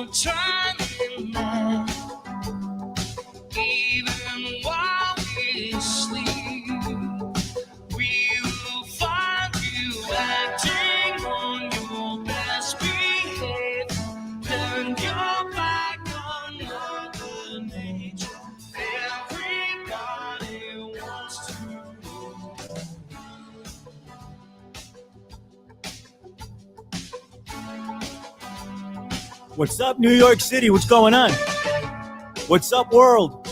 no turning back. Even while we sleep, we will find you acting on your best behavior. Turn your back on Mother Nature. Everybody wants to know. What's up, New York City? What's going on? What's up, world?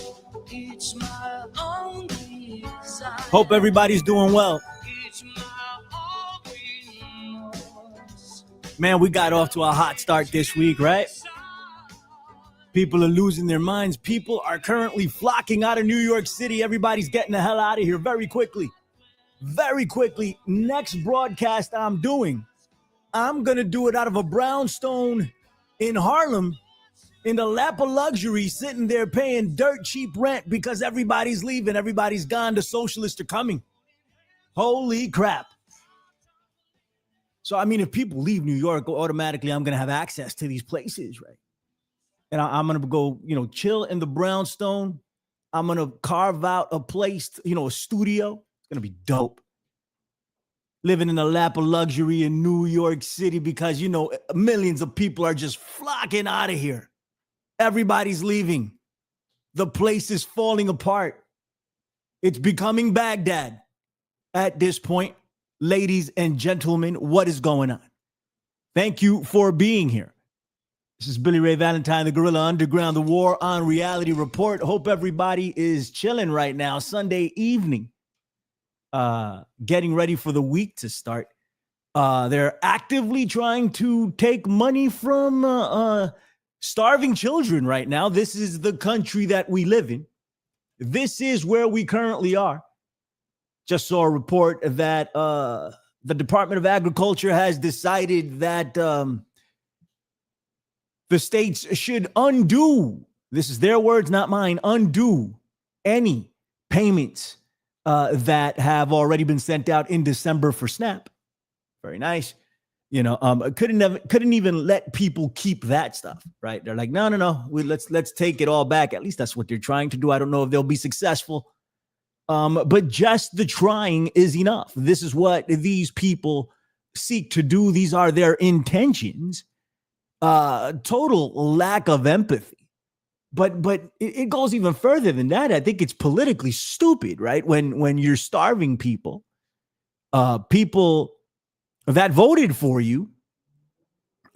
It's my only desire. Hope everybody's doing well. It's my only remorse. Man, we got off to a hot start this week, right? People are losing their minds. People are currently flocking out of New York City. Everybody's getting the hell out of here very quickly. Very quickly. Next broadcast I'm doing, I'm going to do it out of a brownstone in Harlem in the lap of luxury, sitting there paying dirt cheap rent because everybody's leaving. Everybody's gone. The socialists are coming. Holy crap. So, I mean, if people leave New York, automatically I'm going to have access to these places, right? And I'm going to go, chill in the brownstone. I'm going to carve out a place, a studio. It's going to be dope. Living in a lap of luxury in New York City because, millions of people are just flocking out of here. Everybody's leaving. The place is falling apart. It's becoming Baghdad at this point. Ladies and gentlemen, what is going on? Thank you for being here. This is Billy Ray Valentine, the Guerrilla Underground, the War on Reality Report. Hope everybody is chilling right now, Sunday evening, getting ready for the week to start. They're actively trying to take money from starving children right now. This is the country that we live in. This is where we currently are. Just saw a report that the Department of Agriculture has decided that the states should undo, this is their words, not mine, undo any payments that have already been sent out in December for SNAP. Very nice. Couldn't even let people keep that stuff, right? They're like, no. Let's take it all back. At least that's what they're trying to do. I don't know if they'll be successful. But just the trying is enough. This is what these people seek to do. These are their intentions. Total lack of empathy. But it goes even further than that. I think it's politically stupid, right? When you're starving people, people that voted for you,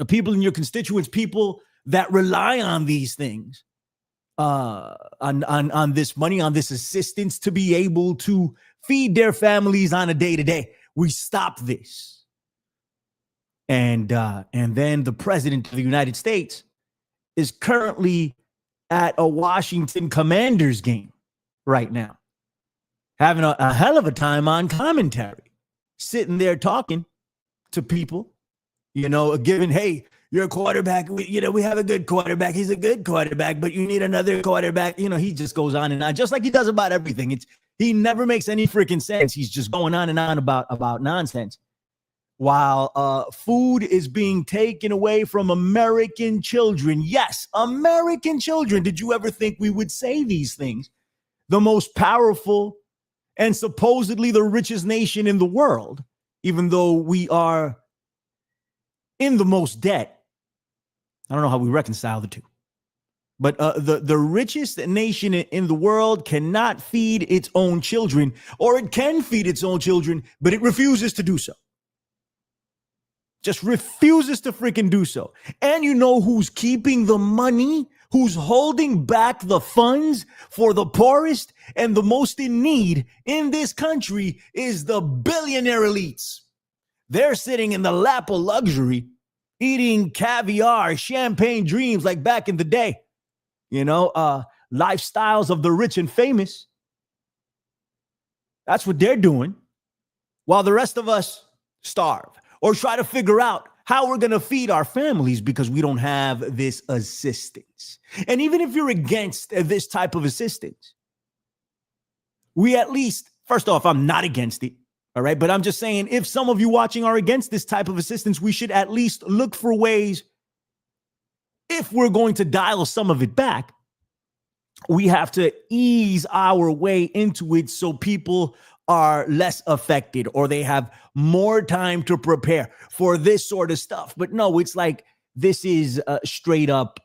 people in your constituents, people that rely on these things, on this money, on this assistance to be able to feed their families on a day-to-day. We stop this. And then the president of the United States is currently at a Washington Commanders game right now, having a hell of a time on commentary, sitting there talking to people, giving, hey, you're a quarterback. We have a good quarterback. He's a good quarterback, but you need another quarterback. He just goes on and on, just like he does about everything. He never makes any freaking sense. He's just going on and on about nonsense. While food is being taken away from American children. Yes, American children. Did you ever think we would say these things? The most powerful and supposedly the richest nation in the world, even though we are in the most debt. I don't know how we reconcile the two. But the richest nation in the world cannot feed its own children, or it can feed its own children, but it refuses to do so. Just refuses to freaking do so. And you know who's keeping the money? Who's holding back the funds for the poorest and the most in need in this country is the billionaire elites. They're sitting in the lap of luxury, eating caviar, champagne dreams like back in the day. Lifestyles of the rich and famous. That's what they're doing. While the rest of us starve or try to figure out how we're going to feed our families because we don't have this assistance. And even if you're against this type of assistance, we at least, first off, I'm not against it. All right. But I'm just saying, if some of you watching are against this type of assistance, we should at least look for ways if we're going to dial some of it back, we have to ease our way into it so people are less affected or they have more time to prepare for this sort of stuff. But no, it's like this is straight up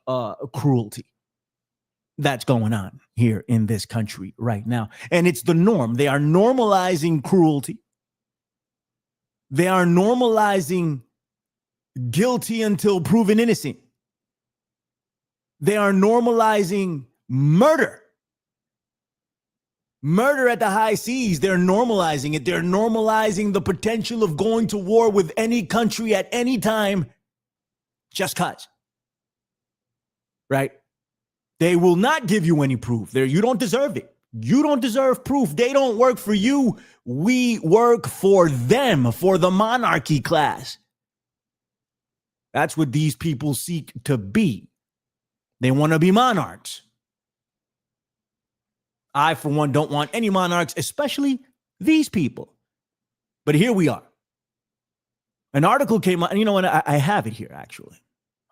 cruelty that's going on here in this country right now. And it's the norm. They are normalizing cruelty. They are normalizing guilty until proven innocent. They are normalizing murder. Murder at the high seas. They're normalizing it. They're normalizing the potential of going to war with any country at any time just cause. Right? They will not give you any proof. You don't deserve it. You don't deserve proof. They don't work for you. We work for them, for the monarchy class. That's what these people seek to be. They want to be monarchs. I, for one, don't want any monarchs, especially these people. But here we are. An article came out, and you know what? I have it here, actually.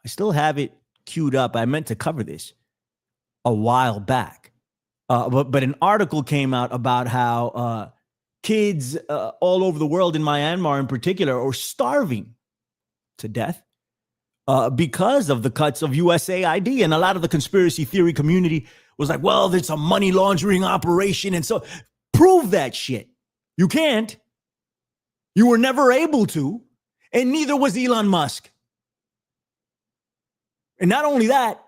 I still have it queued up. I meant to cover this a while back. But an article came out about how kids all over the world, in Myanmar in particular, are starving to death because of the cuts of USAID. And a lot of the conspiracy theory community was like, well, it's a money laundering operation. And so prove that shit. You can't. You were never able to. And neither was Elon Musk. And not only that,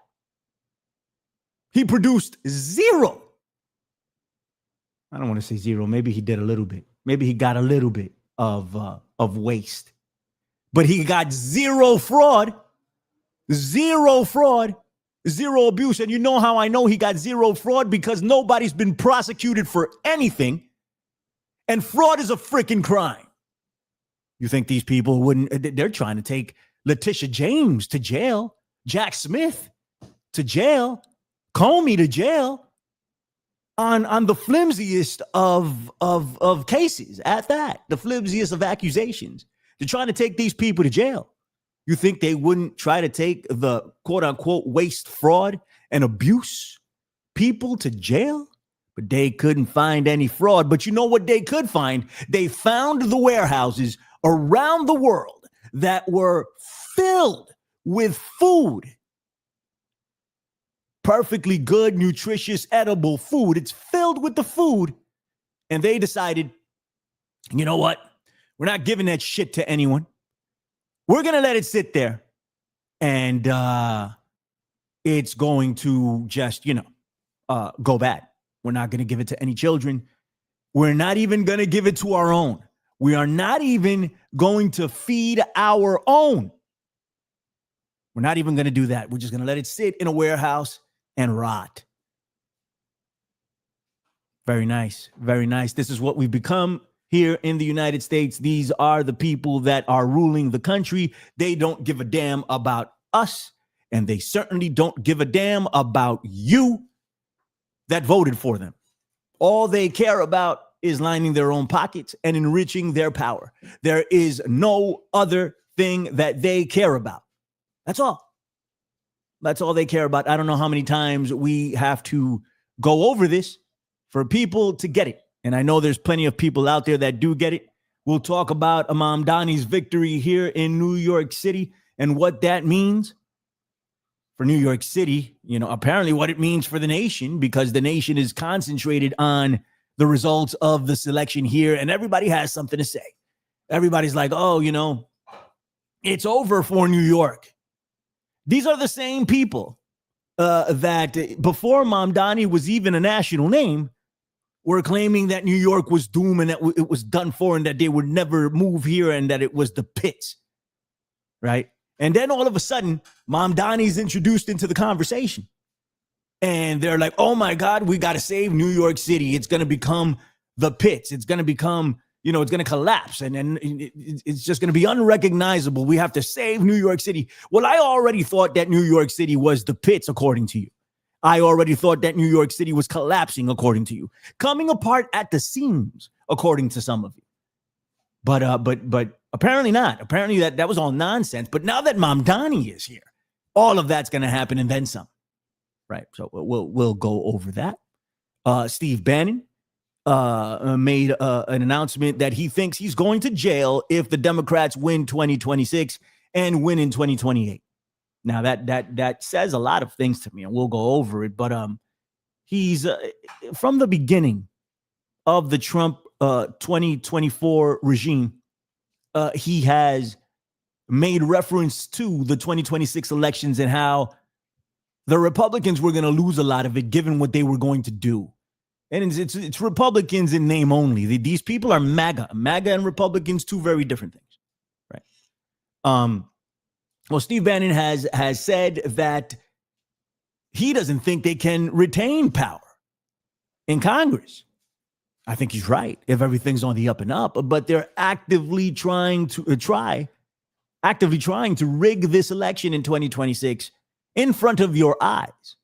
he produced zero. I don't want to say zero. Maybe he did a little bit. Maybe he got a little bit of waste. But he got zero fraud, zero abuse. And you know how I know he got zero fraud? Because nobody's been prosecuted for anything. And fraud is a freaking crime. You think these people wouldn't? They're trying to take Letitia James to jail, Jack Smith to jail, Comey to jail on the flimsiest of cases at that, the flimsiest of accusations. They're trying to take these people to jail. You think they wouldn't try to take the quote unquote waste, fraud, and abuse people to jail? But they couldn't find any fraud. But you know what they could find? They found the warehouses around the world that were filled with food. Perfectly good, nutritious, edible food. It's filled with the food. And they decided, you know what? We're not giving that shit to anyone. We're going to let it sit there. And it's going to just, go bad. We're not going to give it to any children. We're not even going to give it to our own. We are not even going to feed our own. We're not even going to do that. We're just going to let it sit in a warehouse and rot. Very nice. Very nice. This is what we've become here in the United States. These are the people that are ruling the country. They don't give a damn about us, and they certainly don't give a damn about you that voted for them. All they care about is lining their own pockets and enriching their power. There is no other thing that they care about. That's all. That's all they care about. I don't know how many times we have to go over this for people to get it. And I know there's plenty of people out there that do get it. We'll talk about Imam Donnie's victory here in New York City and what that means for New York City. Apparently what it means for the nation, because the nation is concentrated on the results of the selection here. And everybody has something to say. Everybody's like, oh, it's over for New York. These are the same people that before Mamdani was even a national name were claiming that New York was doomed and that it was done for and that they would never move here and that it was the pits, right? And then all of a sudden, Mamdani's introduced into the conversation. And they're like, oh my God, we got to save New York City. It's going to become the pits. It's going to become, it's going to collapse. And then it's just going to be unrecognizable. We have to save New York City. Well, I already thought that New York City was the pits, according to you. I already thought that New York City was collapsing, according to you. Coming apart at the seams, according to some of you. But apparently not. Apparently that was all nonsense. But now that Mamdani is here, All of that's going to happen and then some, right? So we'll go over that. Steve Bannon made an announcement that he thinks he's going to jail if the Democrats win 2026 and win in 2028. Now that says a lot of things to me, and we'll go over it. But he's from the beginning of the Trump 2024 regime, he has made reference to the 2026 elections and how the Republicans were going to lose a lot of it given what they were going to do. And it's Republicans in name only. These people are MAGA. MAGA and Republicans, two very different things, right? Well, Steve Bannon has said that he doesn't think they can retain power in Congress. I think he's right if everything's on the up and up, but they're actively trying to rig this election in 2026 in front of your eyes.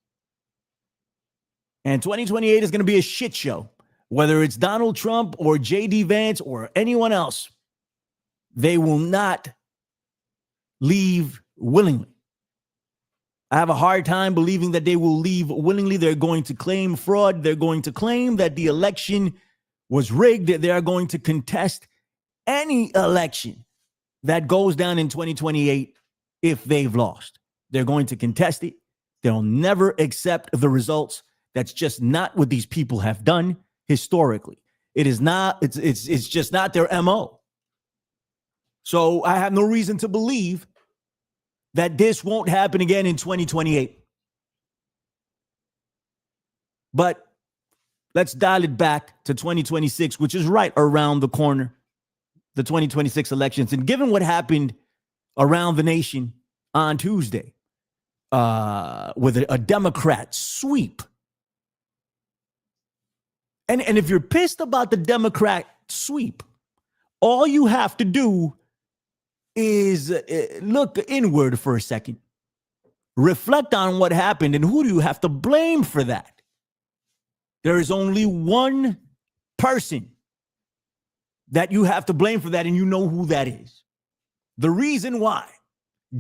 And 2028 is going to be a shit show. Whether it's Donald Trump or J.D. Vance or anyone else, they will not leave willingly. I have a hard time believing that they will leave willingly. They're going to claim fraud. They're going to claim that the election was rigged. They are going to contest any election that goes down in 2028 if they've lost. They're going to contest it. They'll never accept the results. That's just not what these people have done historically. It is not, it's just not their MO. So I have no reason to believe that this won't happen again in 2028. But let's dial it back to 2026, which is right around the corner, the 2026 elections. And given what happened around the nation on Tuesday with a Democrat sweep, and if you're pissed about the Democrat sweep, all you have to do is look inward for a second. Reflect on what happened and who do you have to blame for that? There is only one person that you have to blame for that, and you know who that is. The reason why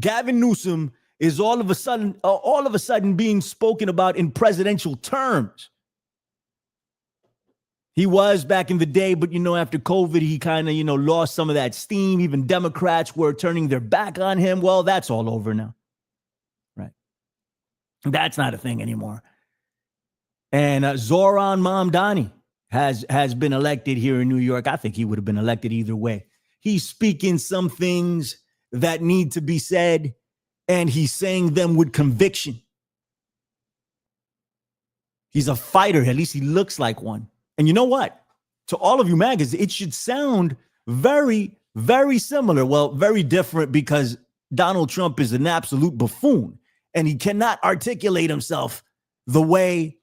Gavin Newsom is all of a sudden being spoken about in presidential terms. He was back in the day, but, after COVID, he kind of, lost some of that steam. Even Democrats were turning their back on him. Well, that's all over now, right? That's not a thing anymore. And Zoran Mamdani has been elected here in New York. I think he would have been elected either way. He's speaking some things that need to be said, and he's saying them with conviction. He's a fighter. At least he looks like one. And you know what? To all of you MAGAs, it should sound very, very similar. Well, very different because Donald Trump is an absolute buffoon and he cannot articulate himself the way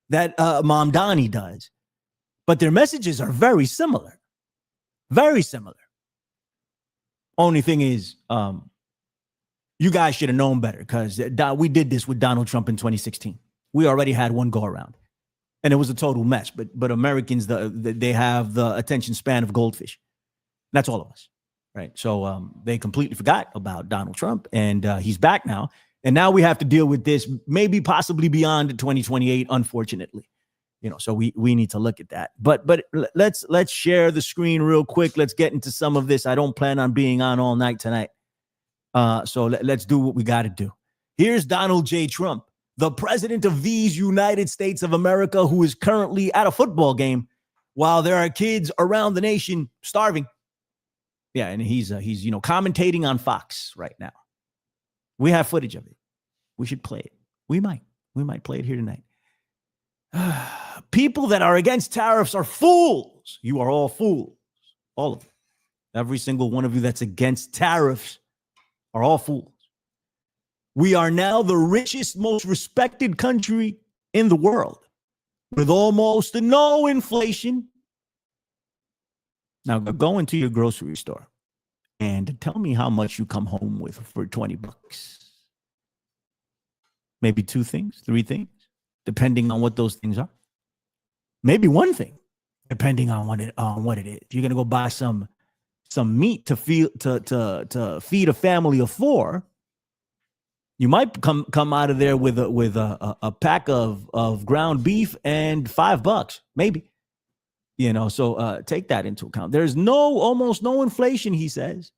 that Mamdani does. But their messages are very similar. Very similar. Only thing is, you guys should have known better because we did this with Donald Trump in 2016. We already had one go around. And it was a total mess. But Americans, they have the attention span of goldfish. That's all of us, right? So they completely forgot about Donald Trump, and he's back now. And now we have to deal with this, maybe possibly beyond 2028, unfortunately. So we need to look at that. But let's share the screen real quick. Let's get into some of this. I don't plan on being on all night tonight. So let's do what we got to do. Here's Donald J. Trump, the president of these United States of America, who is currently at a football game while there are kids around the nation starving. Yeah, and he's commentating on Fox right now. We have footage of it. We should play it. We might play it here tonight. People that are against tariffs are fools. You are all fools. All of them. Every single one of you that's against tariffs are all fools. We are now the richest, most respected country in the world with almost no inflation. Now go into your grocery store and tell me how much you come home with for $20. Maybe 2 things, 3 things, depending on what those things are. Maybe 1 thing, depending on what it is. You're gonna go buy some meat to feed a family of 4. You might come out of there with a pack of ground beef and $5, maybe. So take that into account. There's almost no inflation, he says,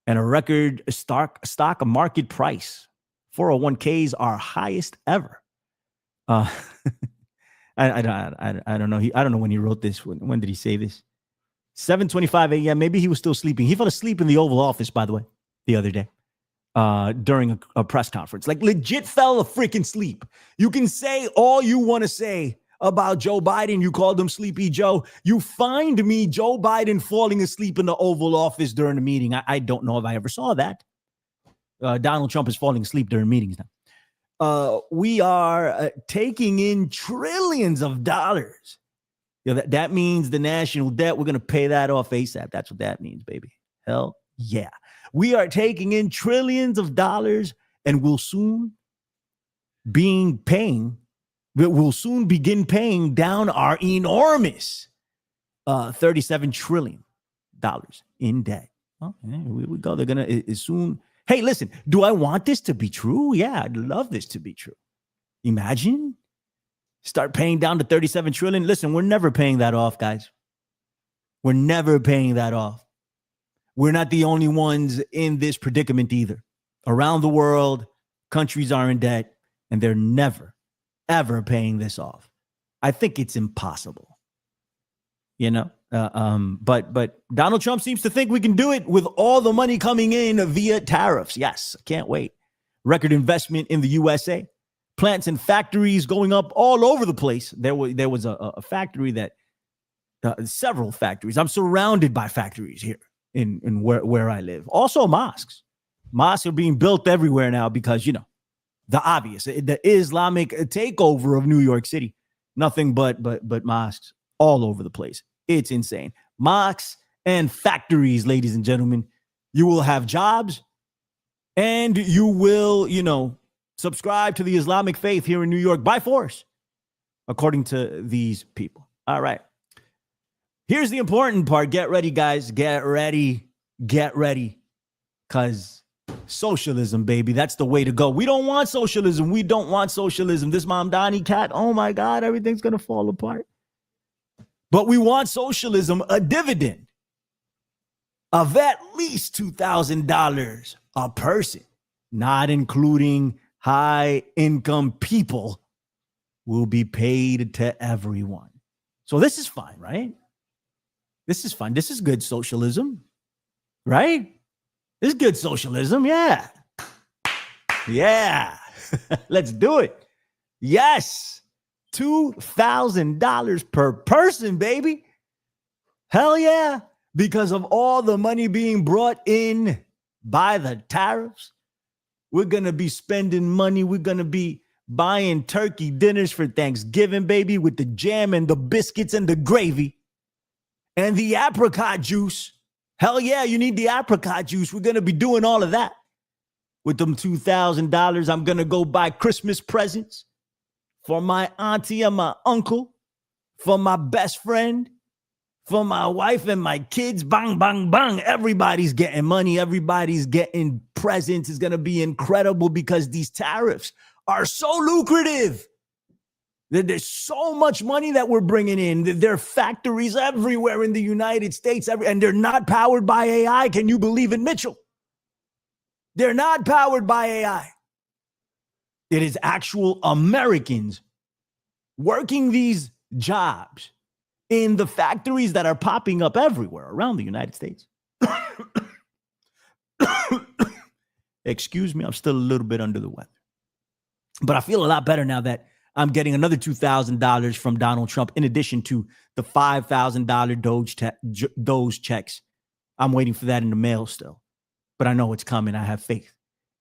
and a record stock market price. 401ks are highest ever. I don't know. I don't know when he wrote this. When did he say this? 7:25 a.m. Maybe he was still sleeping. He fell asleep in the Oval Office, by the way, the other day during a press conference. Like legit fell a freaking sleep. You can say all you want to say about Joe Biden. You called him Sleepy Joe. You find me Joe Biden falling asleep in the Oval Office during the meeting. I don't know if I ever saw that. Donald Trump is falling asleep during meetings now. We are taking in trillions of dollars. That means the national debt. We're going to pay that off ASAP. That's what that means, baby. Hell yeah. We are taking in trillions of dollars and we'll soon begin paying down our enormous $37 trillion in debt. Well, here we go. They're going to soon. Hey, listen, do I want this to be true? Yeah, I'd love this to be true. Imagine start paying down to 37 trillion. Listen, we're never paying that off, guys. We're never paying that off. We're not the only ones in this predicament either. Around the world, countries are in debt and they're never, ever paying this off. I think it's impossible. But Donald Trump seems to think we can do it with all the money coming in via tariffs. Yes, can't wait. Record investment in the USA. Plants and factories going up all over the place. There was a factory that, several factories. I'm surrounded by factories here in where I live. Also mosques. Mosques are being built everywhere now because, the obvious, the Islamic takeover of New York City. Nothing but mosques all over the place. It's insane. Mosques and factories, ladies and gentlemen. You will have jobs and you will, subscribe to the Islamic faith here in New York by force, according to these people. All right. Here's the important part. Get ready, guys. Get ready. Get ready. Because socialism, baby, that's the way to go. We don't want socialism. We don't want socialism. This Mamdani cat, oh my God, everything's going to fall apart. But we want socialism, a dividend of at least $2,000 a person, not including high income people, will be paid to everyone. So this is fine, right? This is fine. This is good socialism, right? This is good socialism. Yeah. Yeah. Let's do it. Yes. $2,000 per person, baby. Hell yeah. Because of all the money being brought in by the tariffs, we're going to be spending money. We're going to be buying turkey dinners for Thanksgiving, baby, with the jam and the biscuits and the gravy and the apricot juice. Hell yeah, you need the apricot juice. We're going to be doing all of that. With them $2,000, I'm going to go buy Christmas presents for my auntie and my uncle, for my best friend, for my wife and my kids. Bang, bang, bang. Everybody's getting money. Everybody's getting presents. It's going to be incredible because these tariffs are so lucrative. There's so much money that we're bringing in. There are factories everywhere in the United States, and they're not powered by AI. Can you believe it, Mitchell? They're not powered by AI. It is actual Americans working these jobs in the factories that are popping up everywhere around the United States. Excuse me, I'm still a little bit under the weather. But I feel a lot better now that I'm getting another $2,000 from Donald Trump in addition to the $5,000 Doge checks. I'm waiting for that in the mail still. But I know it's coming. I have faith.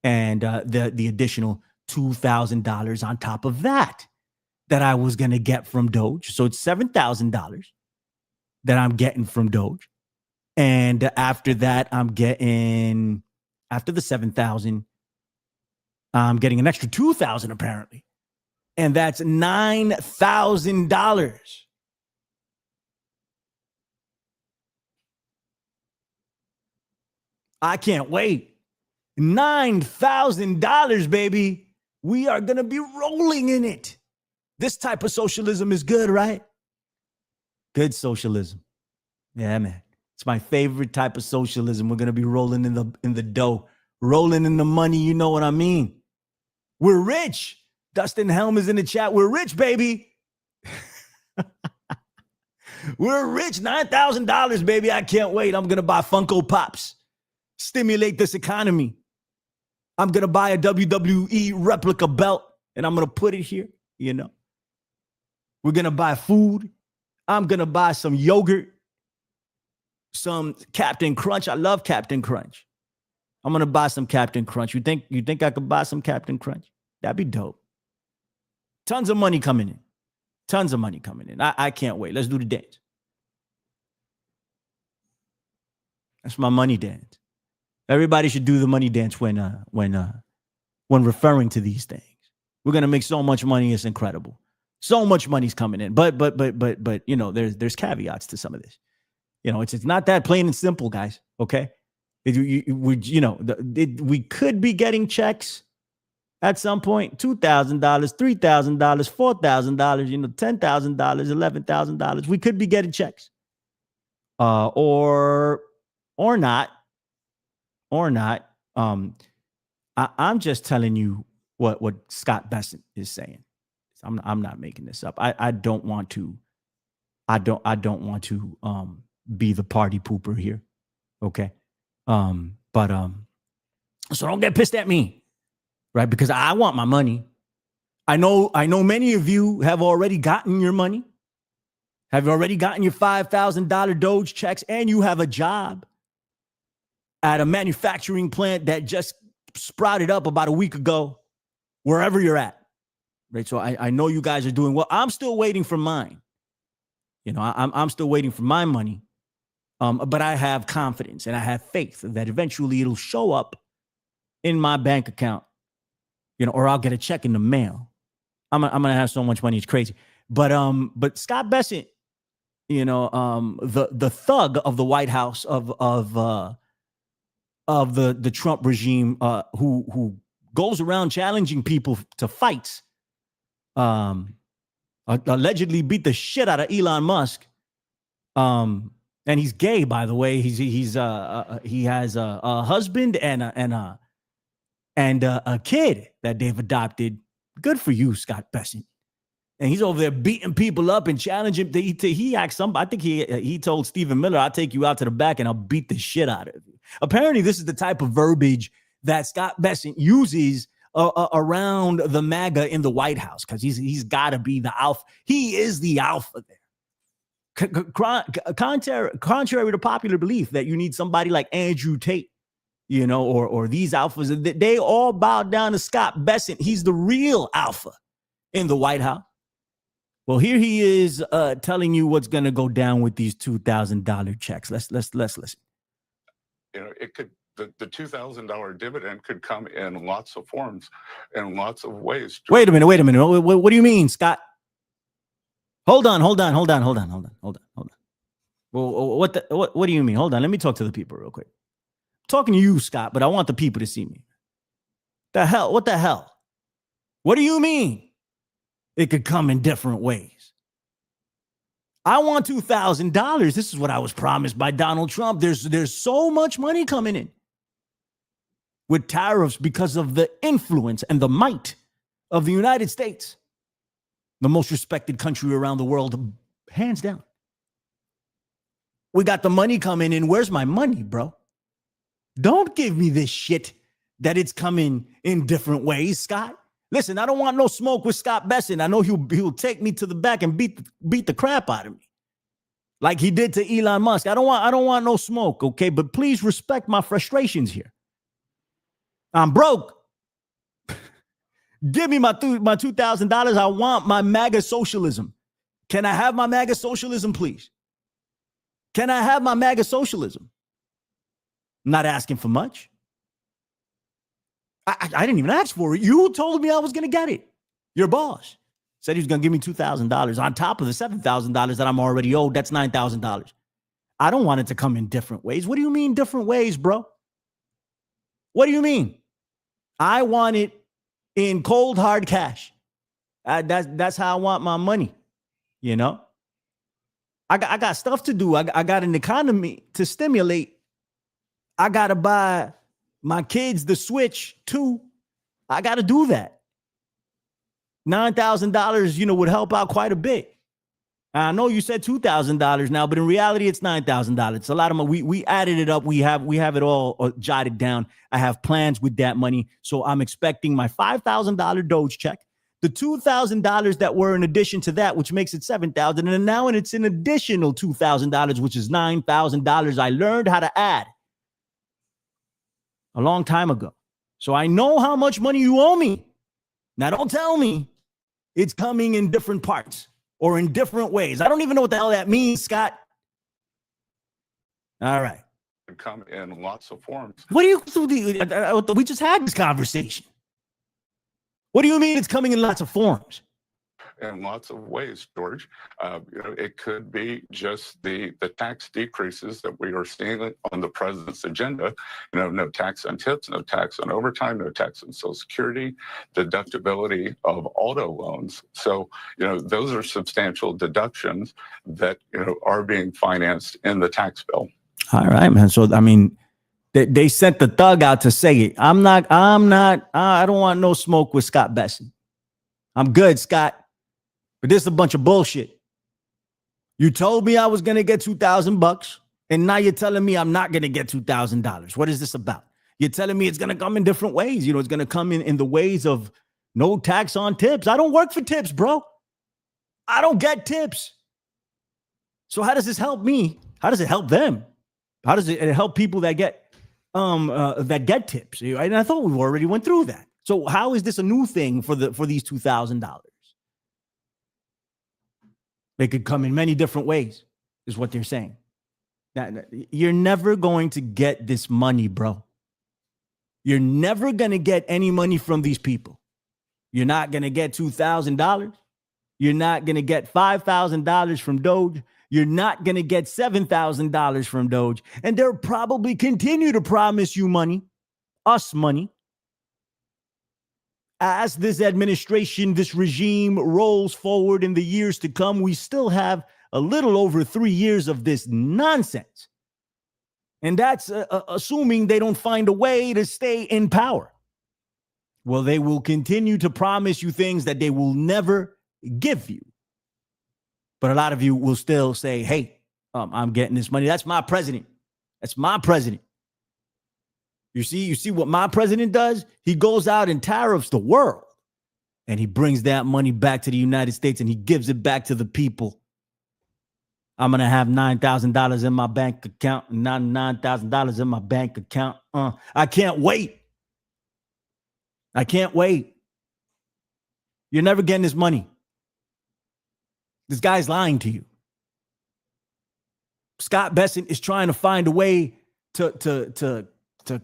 And the additional $2,000 on top of that I was going to get from Doge. So it's $7,000 that I'm getting from Doge. And after that, after the 7,000, I'm getting an extra 2,000 apparently. And that's $9,000. I can't wait. $9,000, baby. We are going to be rolling in it. This type of socialism is good, right? Good socialism. Yeah, man. It's my favorite type of socialism. We're going to be rolling in the dough, rolling in the money. You know what I mean? We're rich. Dustin Helm is in the chat. We're rich, baby. We're rich. $9,000, baby. I can't wait. I'm going to buy Funko Pops. Stimulate this economy. I'm going to buy a WWE replica belt and I'm going to put it here, you know. We're going to buy food. I'm going to buy some yogurt, some Captain Crunch. I love Captain Crunch. I'm going to buy some Captain Crunch. You think I could buy some Captain Crunch? That'd be dope. Tons of money coming in. Tons of money coming in. I can't wait. Let's do the dance. That's my money dance. Everybody should do the money dance when referring to these things. We're gonna make so much money, it's incredible. So much money's coming in, but you know, there's caveats to some of this. You know, it's not that plain and simple, guys. Okay, we could be getting checks at some point, $2,000, $3,000, $4,000, you know, $10,000, $11,000. We could be getting checks, or not. I'm just telling you what Scott Besant is saying. I'm not making this up. I don't want to be the party pooper here. Okay. So don't get pissed at me, right? Because I want my money. I know many of you have already gotten your money, have already gotten your $5,000 Doge checks, and you have a job at a manufacturing plant that just sprouted up about a week ago, wherever you're at, right? So I know you guys are doing well. I'm still waiting for mine. You know, I'm still waiting for my money, but I have confidence and I have faith that eventually it'll show up in my bank account, you know, or I'll get a check in the mail. I'm gonna have so much money, it's crazy. But Scott Besant, you know, the thug of the White House of the Trump regime, who goes around challenging people to fights, allegedly beat the shit out of Elon Musk, and he's gay, by the way. He has a husband and a kid that they've adopted. Good for you, Scott Besant. And he's over there beating people up and challenging. He asked somebody, I think he told Stephen Miller, I'll take you out to the back and I'll beat the shit out of you. Apparently, this is the type of verbiage that Scott Besant uses around the MAGA in the White House, because he's got to be the alpha. He is the alpha there. Contrary to popular belief that you need somebody like Andrew Tate, you know, or these alphas, they all bow down to Scott Besant. He's the real alpha in the White House. Well, here he is telling you what's going to go down with these $2,000 checks. Let's listen. You know, it could, the $2,000 dividend could come in lots of forms and lots of ways. Wait a minute. What do you mean, Scott? Hold on. Well, what do you mean? Hold on. Let me talk to the people real quick. I'm talking to you, Scott, but I want the people to see me. What the hell? What do you mean? It could come in different ways. I want $2,000. This is what I was promised by Donald Trump. There's so much money coming in with tariffs because of the influence and the might of the United States, the most respected country around the world, hands down. We got the money coming in. Where's my money, bro? Don't give me this shit that it's coming in different ways, Scott. Listen, I don't want no smoke with Scott Besant. I know he'll take me to the back and beat the crap out of me, like he did to Elon Musk. I don't want no smoke, okay? But please respect my frustrations here. I'm broke. Give me my $2,000. I want my MAGA socialism. Can I have my MAGA socialism, please? Can I have my MAGA socialism? I'm not asking for much. I didn't even ask for it. You told me I was going to get it. Your boss said he was going to give me $2,000 on top of the $7,000 that I'm already owed. That's $9,000. I don't want it to come in different ways. What do you mean different ways, bro? What do you mean? I want it in cold hard cash. That's how I want my money. You know, I got stuff to do. I got an economy to stimulate. I got to buy my kids the Switch too. I got to do that. $9,000, would help out quite a bit. I know you said $2,000 now, but in reality, it's $9,000. It's a lot of money. We added it up. We have it all jotted down. I have plans with that money. So I'm expecting my $5,000 Doge check, the $2,000 that were in addition to that, which makes it $7,000. And now it's an additional $2,000, which is $9,000 I learned how to add a long time ago. So I know how much money you owe me. Now, don't tell me it's coming in different parts or in different ways. I don't even know what the hell that means, Scott. All right. Come in lots of forms. What do you, we just had this conversation. What do you mean it's coming in lots of forms? In lots of ways, George. It could be just the tax decreases that we are seeing on the president's agenda. No tax on tips, no tax on overtime, no tax on Social Security, deductibility of auto loans. So, those are substantial deductions that, are being financed in the tax bill. All right, man. So, I mean, they sent the thug out to say it. I don't want no smoke with Scott Besson. I'm good, Scott. But this is a bunch of bullshit. You told me I was going to get $2,000, and now you're telling me I'm not going to get $2,000. What is this about? You're telling me it's going to come in different ways. It's going to come in the ways of no tax on tips. I don't work for tips, bro. I don't get tips. So how does this help me? How does it help them? How does it help people that get tips? And I thought we already went through that. So how is this a new thing for these $2,000? They could come in many different ways, is what they're saying. Now, you're never going to get this money, bro. You're never going to get any money from these people. You're not going to get $2,000. You're not going to get $5,000 from Doge. You're not going to get $7,000 from Doge. And they'll probably continue to promise you money, us money. As this administration, this regime rolls forward in the years to come, we still have a little over 3 years of this nonsense. And that's assuming they don't find a way to stay in power. Well, they will continue to promise you things that they will never give you. But a lot of you will still say, hey, I'm getting this money. That's my president. That's my president. You see what my president does? He goes out and tariffs the world. And he brings that money back to the United States and he gives it back to the people. I'm going to have $9,000 in my bank account, not $9,000 in my bank account. I can't wait. I can't wait. You're never getting this money. This guy's lying to you. Scott Besson is trying to find a way to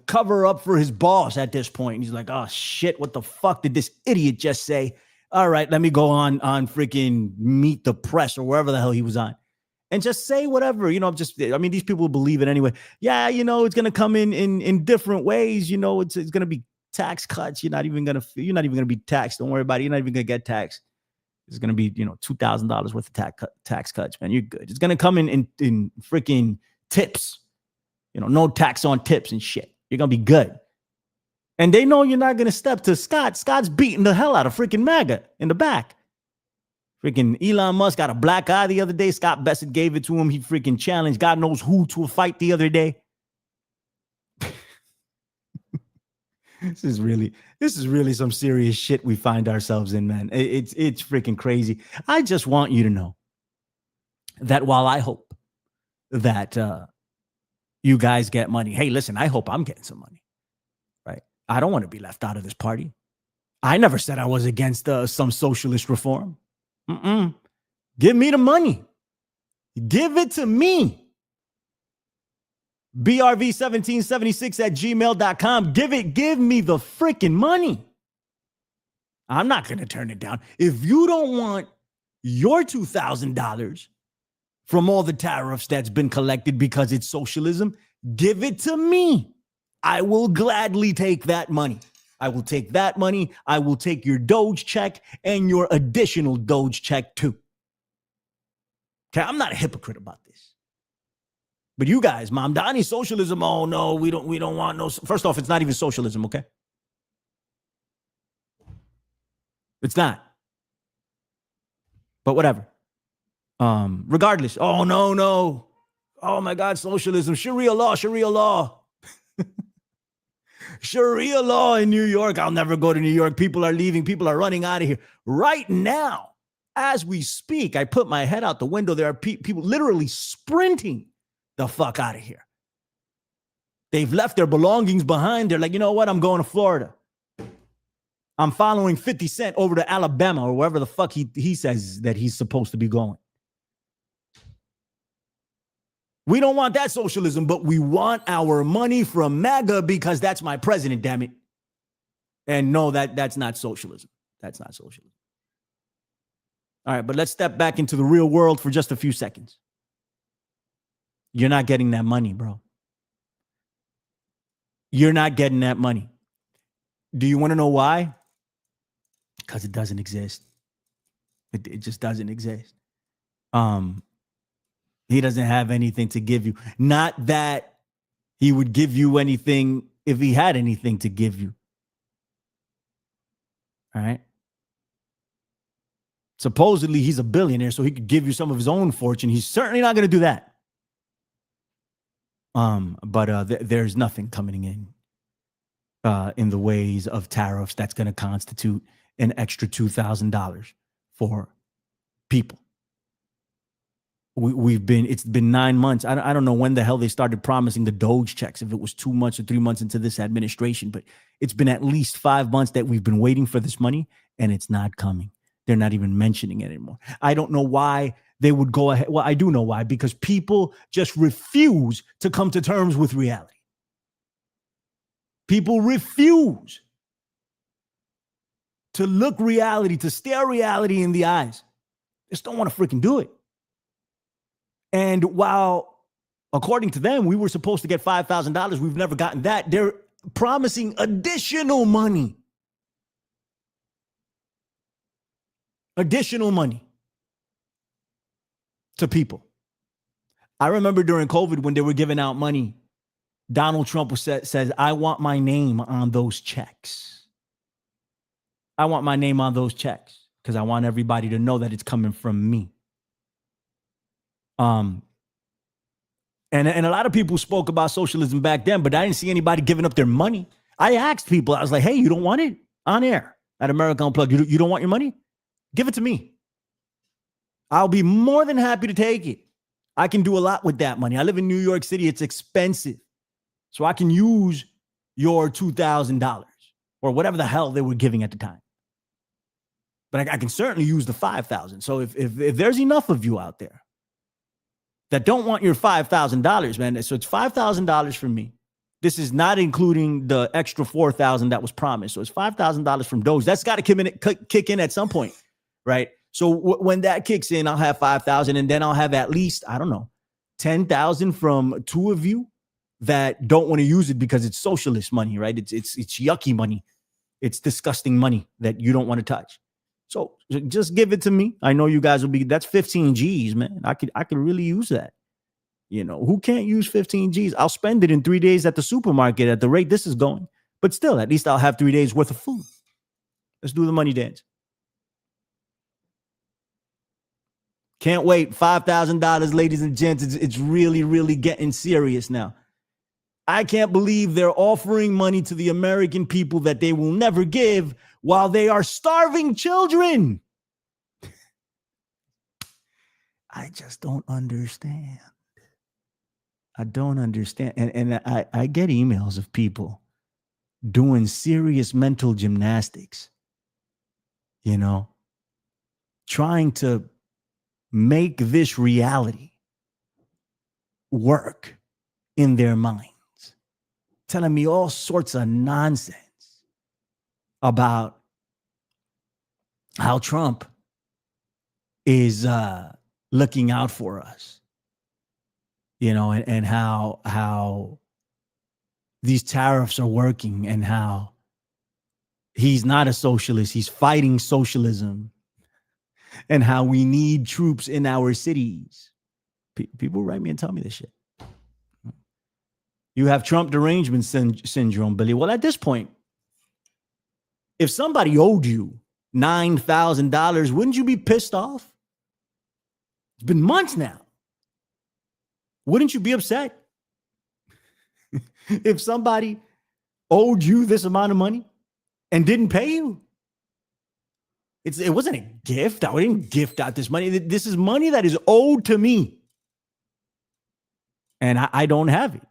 cover up for his boss at this point. And he's like, oh, shit, what the fuck did this idiot just say? All right, let me go on freaking Meet the Press or wherever the hell he was on. And just say whatever, these people believe it anyway. Yeah, it's going to come in different ways. It's going to be tax cuts. You're not even going to be taxed. Don't worry about it. You're not even going to get taxed. It's going to be, $2,000 worth of tax cuts, man. You're good. It's going to come in freaking tips. No tax on tips and shit. You're going to be good. And they know you're not going to step to Scott. Scott's beating the hell out of freaking MAGA in the back. Freaking Elon Musk got a black eye the other day. Scott Besson gave it to him. He freaking challenged God knows who to a fight the other day. This is really some serious shit we find ourselves in, man. It's freaking crazy. I just want you to know that while I hope that you guys get money, hey, listen, I hope I'm getting some money, right? I don't want to be left out of this party. I never said I was against some socialist reform. Give me the money. Give it to me. BRV1776@gmail.com. Give me the freaking money. I'm not going to turn it down. If you don't want your $2,000 from all the tariffs that's been collected because it's socialism, give it to me. I will gladly take that money. I will take that money. I will take your Doge check and your additional Doge check too. Okay, I'm not a hypocrite about this. But you guys, Mamdani socialism, oh no, we don't want no. First off, it's not even socialism, okay? It's not. But whatever. Regardless, oh no. Oh my God, socialism, Sharia law. Sharia law in New York. I'll never go to New York. People are leaving. People are running out of here. Right now, as we speak, I put my head out the window. There are people literally sprinting the fuck out of here. They've left their belongings behind. They're like, you know what? I'm going to Florida. I'm following 50 Cent over to Alabama or wherever the fuck he says that he's supposed to be going. We don't want that socialism, but we want our money from MAGA because that's my president, damn it. And no, that's not socialism. That's not socialism. All right, but let's step back into the real world for just a few seconds. You're not getting that money, bro. You're not getting that money. Do you want to know why? Because it doesn't exist. It just doesn't exist. He doesn't have anything to give you. Not that he would give you anything if he had anything to give you. All right. Supposedly he's a billionaire, so he could give you some of his own fortune. He's certainly not going to do that. But there's nothing coming in the ways of tariffs that's going to constitute an extra $2,000 for people. It's been 9 months. I don't know when the hell they started promising the Doge checks, if it was 2 months or 3 months into this administration, but it's been at least 5 months that we've been waiting for this money and it's not coming. They're not even mentioning it anymore. I don't know why they would go ahead. Well, I do know why, because people just refuse to come to terms with reality. People refuse to look reality, to stare reality in the eyes. Just don't want to freaking do it. And while, according to them, we were supposed to get $5,000, we've never gotten that. They're promising additional money. Additional money to people. I remember during COVID when they were giving out money, Donald Trump says, I want my name on those checks. I want my name on those checks because I want everybody to know that it's coming from me. And a lot of people spoke about socialism back then, but I didn't see anybody giving up their money. I asked people, I was like, hey, you don't want it? On air at America Unplugged. You don't want your money? Give it to me. I'll be more than happy to take it. I can do a lot with that money. I live in New York City. It's expensive. So I can use your $2,000 or whatever the hell they were giving at the time. But I can certainly use the $5,000. So if there's enough of you out there that don't want your $5,000, man, so it's $5,000 for me. This is not including the extra $4,000 that was promised. So it's $5,000 from Doge. That's got to kick in at some point, right? So when that kicks in, I'll have 5,000, and then I'll have at least, I don't know, 10,000 from two of you that don't want to use it because it's socialist money, right? It's yucky money. It's disgusting money that you don't want to touch. So just give it to me. I know you guys will be, that's 15 G's, man. I could really use that. You know, who can't use 15 G's? I'll spend it in 3 days at the supermarket at the rate this is going. But still, at least I'll have 3 days worth of food. Let's do the money dance. Can't wait. $5,000, ladies and gents. It's really, really getting serious now. I can't believe they're offering money to the American people that they will never give while they are starving children. I just don't understand. I don't understand. And I get emails of people doing serious mental gymnastics, you know, trying to make this reality work in their minds, telling me all sorts of nonsense about how Trump is looking out for us, you know, and how these tariffs are working and how he's not a socialist. He's fighting socialism, and how we need troops in our cities. People write me and tell me this shit. You have Trump derangement syndrome, Billy. Well, at this point, if somebody owed you $9,000, wouldn't you be pissed off? It's been months now. Wouldn't you be upset? If somebody owed you this amount of money and didn't pay you? It wasn't a gift. I didn't gift out this money. This is money that is owed to me. And I don't have it.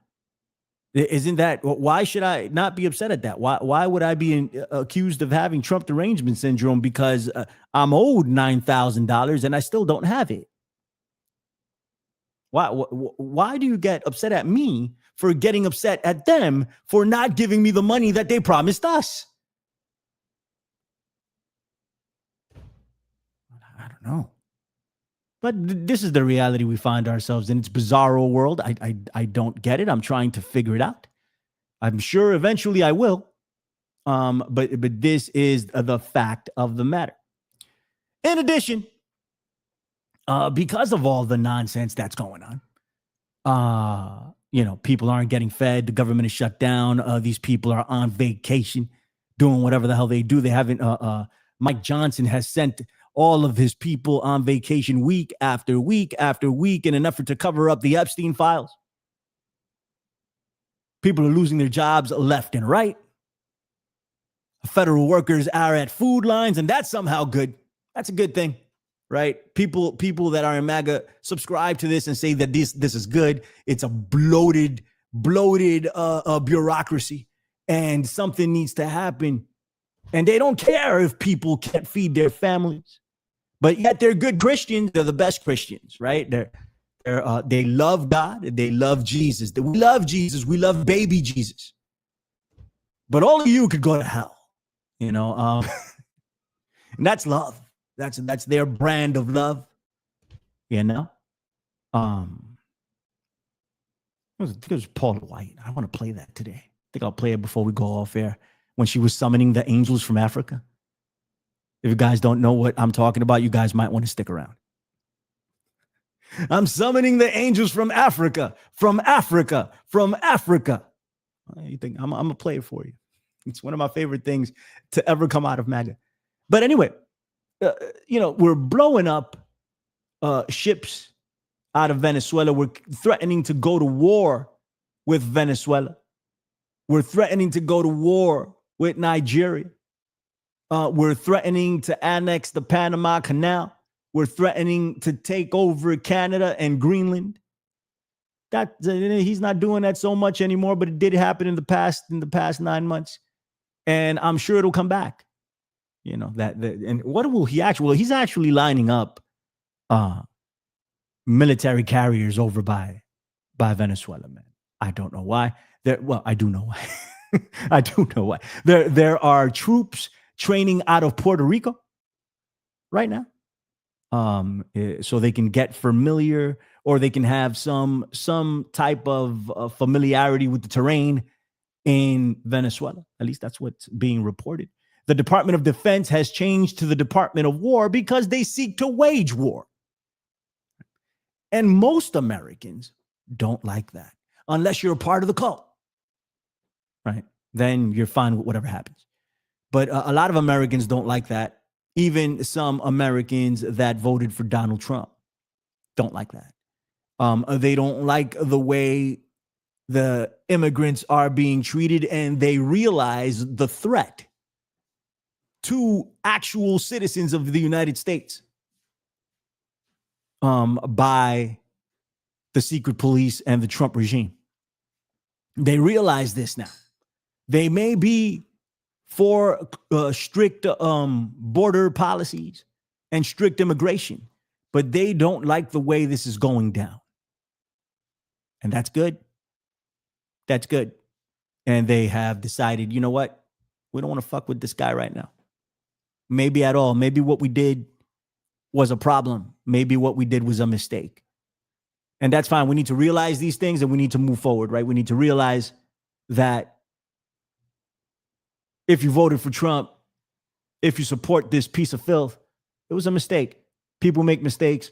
Isn't that, why should I not be upset at that? Why would I be accused of having Trump derangement syndrome because I'm owed $9,000 and I still don't have it? Why do you get upset at me for getting upset at them for not giving me the money that they promised us? I don't know. But this is the reality we find ourselves in. It's bizarro world. I don't get it. I'm trying to figure it out. I'm sure eventually I will. But this is the fact of the matter. In addition, because of all the nonsense that's going on, people aren't getting fed. The government is shut down. These people are on vacation, doing whatever the hell they do. They haven't. Mike Johnson has sent all of his people on vacation week after week after week in an effort to cover up the Epstein files. People are losing their jobs left and right. Federal workers are at food lines, and that's somehow good. That's a good thing, right? People that are in MAGA subscribe to this and say that this is good. It's a bloated bureaucracy, and something needs to happen. And they don't care if people can't feed their families. But yet they're good Christians. They're the best Christians, right? They love God. They love Jesus. We love Jesus. We love baby Jesus. But all of you could go to hell, and that's love. That's their brand of love, I think it was Paula White. I want to play that today. I think I'll play it before we go off air when she was summoning the angels from Africa. If you guys don't know what I'm talking about, you guys might want to stick around. I'm summoning the angels from Africa, from Africa, from Africa. You think I'm going to play it for you. It's one of my favorite things to ever come out of MAGA. But anyway, we're blowing up ships out of Venezuela. We're threatening to go to war with Venezuela. We're threatening to go to war with Nigeria. We're threatening to annex the Panama Canal. We're threatening to take over Canada and Greenland. He's not doing that so much anymore, but it did happen in the past 9 months. And I'm sure it'll come back. And what will he actually? Well, he's actually lining up military carriers over by Venezuela, man. I don't know why. I do know why. I do know why. There are troops training out of Puerto Rico right now, so they can get familiar, or they can have some type of familiarity with the terrain in Venezuela. At least that's what's being reported. The Department of Defense has changed to the Department of War because they seek to wage war. And most Americans don't like that, unless you're a part of the cult, right? Then you're fine with whatever happens. But a lot of Americans don't like that. Even some Americans that voted for Donald Trump don't like that. They don't like the way the immigrants are being treated, and they realize the threat to actual citizens of the United States by the secret police and the Trump regime. They realize this now. They may be for strict border policies and strict immigration, but they don't like the way this is going down. And that's good. That's good. And they have decided, you know what? We don't want to fuck with this guy right now. Maybe at all. Maybe what we did was a problem. Maybe what we did was a mistake. And that's fine. We need to realize these things and we need to move forward, right? We need to realize that if you voted for Trump, if you support this piece of filth, it was a mistake. People make mistakes.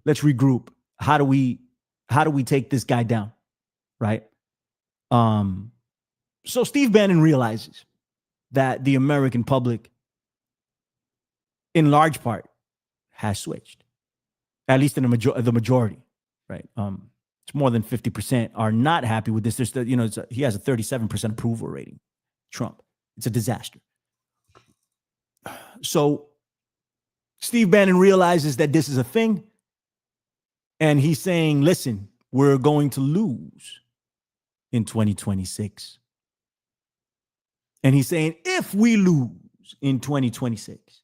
Let's regroup. How do we take this guy down? Right? So Steve Bannon realizes that the American public, in large part, has switched. At least in the majority, right? It's more than 50% are not happy with this. There's he has a 37% approval rating. Trump. It's a disaster. So Steve Bannon realizes that this is a thing. And he's saying, listen, we're going to lose in 2026. And he's saying, if we lose in 2026,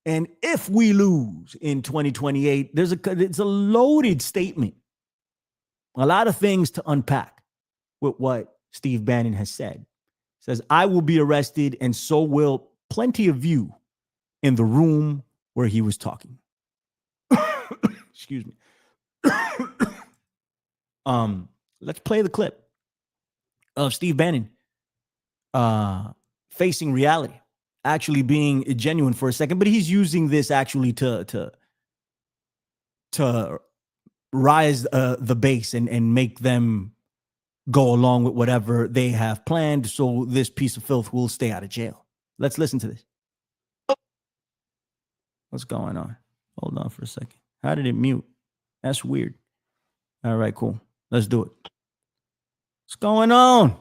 and if we lose in 2028, it's a loaded statement. A lot of things to unpack with what Steve Bannon has said. He says, I will be arrested, and so will plenty of you in the room where he was talking. Excuse me. Let's play the clip of Steve Bannon facing reality, actually being genuine for a second, but he's using this actually to rise the base and make them go along with whatever they have planned, so this piece of filth will stay out of jail. Let's listen to this. What's going on? Hold on for a second. How did it mute? That's weird. All right, cool. Let's do it. What's going on?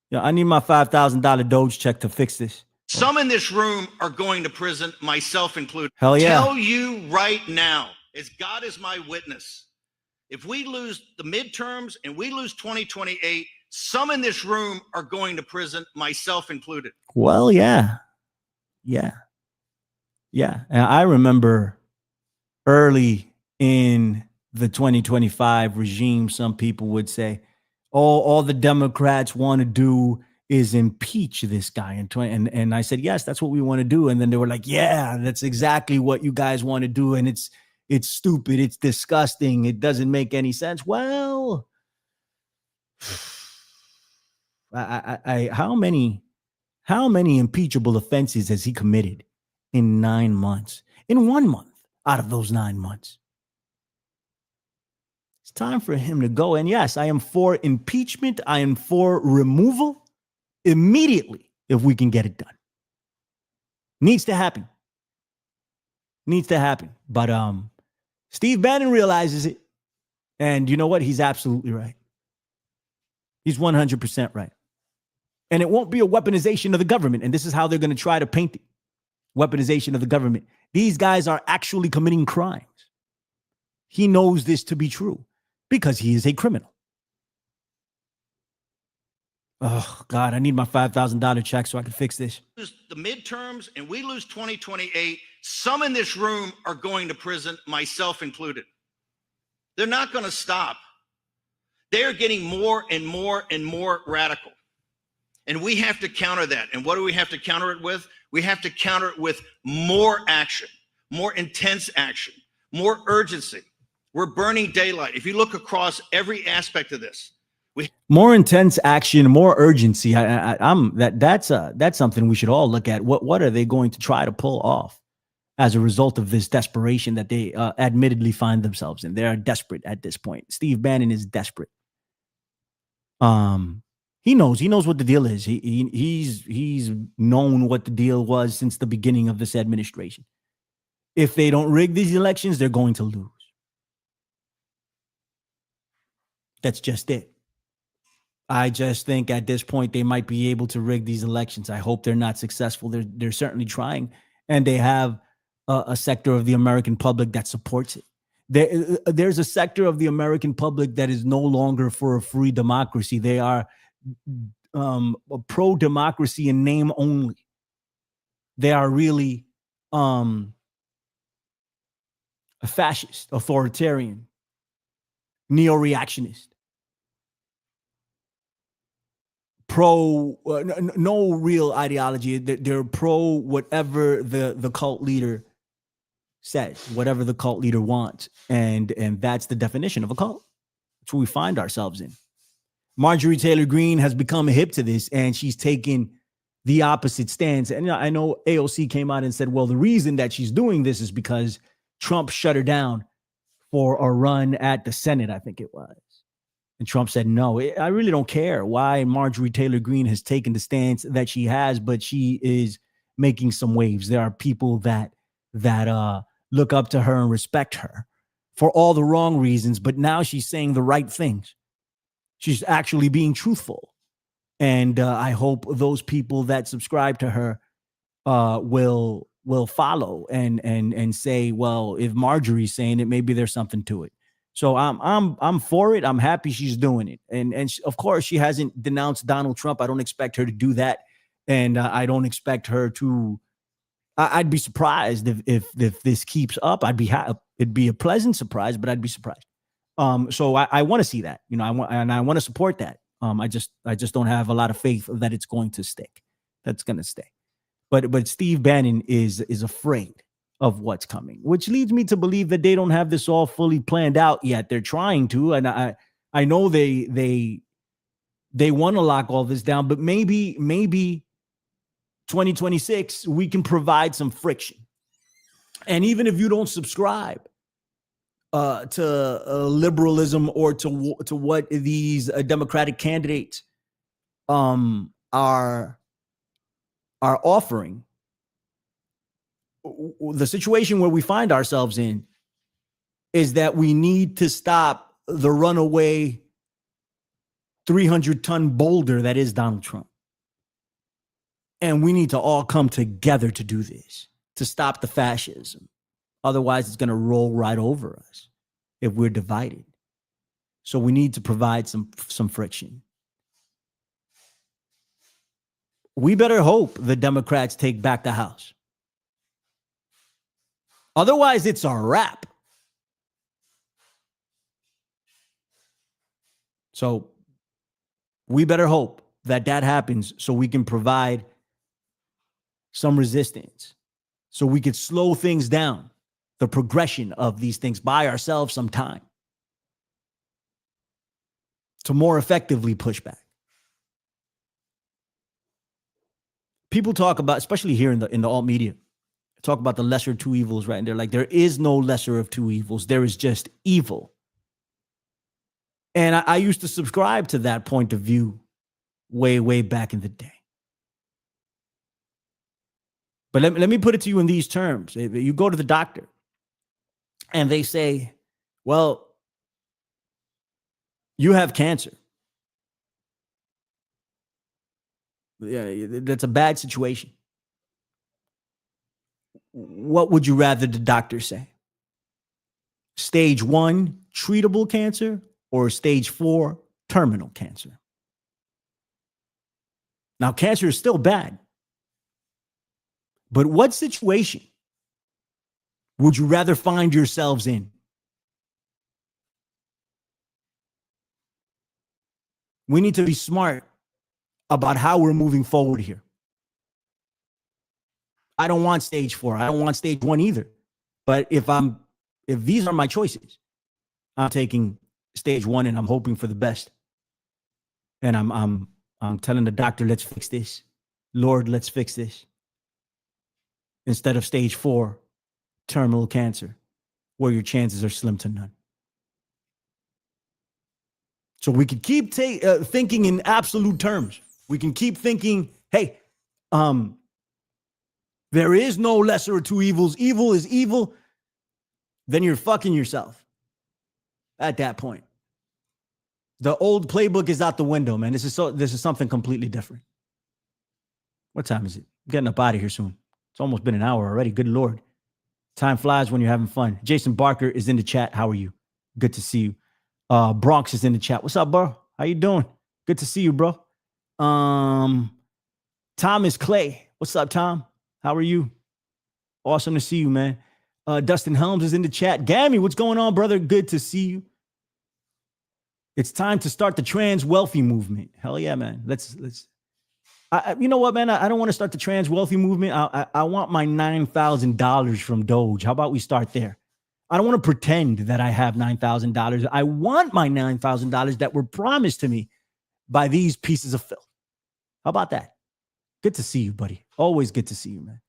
Yeah, I need my $5,000 Doge check to fix this. Some in this room are going to prison, myself included. Hell yeah. Tell you right now, as God is my witness, if we lose the midterms and we lose 2028, some in this room are going to prison, myself included. Well, yeah. And I remember early in the 2025 regime, some people would say, all the Democrats want to do is impeach this guy. And I said, yes, that's what we want to do. And then they were like, yeah, that's exactly what you guys want to do. And it's stupid. It's disgusting. It doesn't make any sense. Well, how many impeachable offenses has he committed in 9 months? In 1 month out of those 9 months. It's time for him to go. And yes, I am for impeachment. I am for removal immediately if we can get it done. Needs to happen. But Steve Bannon realizes it. And you know what? He's absolutely right. He's 100% right. And it won't be a weaponization of the government. And this is how they're going to try to paint it. Weaponization of the government. These guys are actually committing crimes. He knows this to be true because he is a criminal. Oh, God, I need my $5,000 check so I can fix this. The midterms and we lose 2028, some in this room are going to prison, myself included. They're not going to stop. They're getting more and more and more radical. And we have to counter that. And what do we have to counter it with? We have to counter it with more action, more intense action, more urgency. We're burning daylight. If you look across every aspect of this, more intense action, more urgency. That's something we should all look at. What are they going to try to pull off as a result of this desperation that they admittedly find themselves in? They are desperate at this point. Steve Bannon is desperate. He knows what the deal is. He's known what the deal was since the beginning of this administration. If they don't rig these elections, they're going to lose. That's just it. I just think at this point they might be able to rig these elections. I hope they're not successful. They're certainly trying, and they have a sector of the American public that supports it. There's a sector of the American public that is no longer for a free democracy. They are pro-democracy in name only. They are really a fascist, authoritarian, neo-reactionist. Pro, no real ideology. They're pro whatever the cult leader says, whatever the cult leader wants, and that's the definition of a cult. That's what we find ourselves in. Marjorie Taylor Greene has become hip to this, and she's taken the opposite stance. And I know AOC came out and said, well, the reason that she's doing this is because Trump shut her down for a run at the Senate, I think it was. And Trump said, no, I really don't care why Marjorie Taylor Greene has taken the stance that she has, but she is making some waves. There are people that look up to her and respect her for all the wrong reasons, but now she's saying the right things. She's actually being truthful. And I hope those people that subscribe to her will follow and say, well, if Marjorie's saying it, maybe there's something to it. So I'm for it. I'm happy she's doing it. And of course, she hasn't denounced Donald Trump. I don't expect her to do that. And I don't expect her to. I'd be surprised if this keeps up. I'd be happy. It'd be a pleasant surprise, but I'd be surprised. So I want to see that, I want to support that. I just don't have a lot of faith that it's going to stick. That's going to stay. But Steve Bannon is afraid of what's coming, which leads me to believe that they don't have this all fully planned out yet. They're trying to, and I know they want to lock all this down, but maybe 2026 we can provide some friction. And even if you don't subscribe to liberalism or to what these Democratic candidates are offering, the situation where we find ourselves in is that we need to stop the runaway 300-ton boulder that is Donald Trump. And we need to all come together to do this, to stop the fascism. Otherwise, it's going to roll right over us if we're divided. So we need to provide some friction. We better hope the Democrats take back the House. Otherwise, it's a wrap. So we better hope that happens so we can provide some resistance, so we could slow things down, the progression of these things, buy ourselves some time to more effectively push back. People talk about, especially here in the alt media, talk about the lesser of two evils, right? And they're like, there is no lesser of two evils. There is just evil. And I used to subscribe to that point of view way back in the day. But let me put it to you in these terms. If you go to the doctor and they say, well, you have cancer. Yeah, that's a bad situation. What would you rather the doctor say? Stage 1, treatable cancer, or stage 4, terminal cancer? Now, cancer is still bad. But what situation would you rather find yourselves in? We need to be smart about how we're moving forward here. I don't want stage 4. I don't want stage 1 either. But if these are my choices, I'm taking stage 1 and I'm hoping for the best. And I'm telling the doctor, let's fix this. Lord, let's fix this. Instead of stage 4, terminal cancer, where your chances are slim to none. So we can keep thinking in absolute terms. We can keep thinking, hey, there is no lesser of two evils. Evil is evil. Then you're fucking yourself at that point. The old playbook is out the window, man. This is something completely different. What time is it? I'm getting up out of here soon. It's almost been an hour already. Good Lord. Time flies when you're having fun. Jason Barker is in the chat. How are you? Good to see you. Bronx is in the chat. What's up, bro? How you doing? Good to see you, bro. Thomas Clay. What's up, Tom? How are you? Awesome to see you, man. Dustin Helms is in the chat. Gammy, what's going on, brother? Good to see you. It's time to start the trans wealthy movement. Hell yeah, man. Let's. You know what, man? I don't want to start the trans wealthy movement. I want my $9,000 from Doge. How about we start there? I don't want to pretend that I have $9,000. I want my $9,000 that were promised to me by these pieces of filth. How about that? Good to see you, buddy. Always good to see you, man.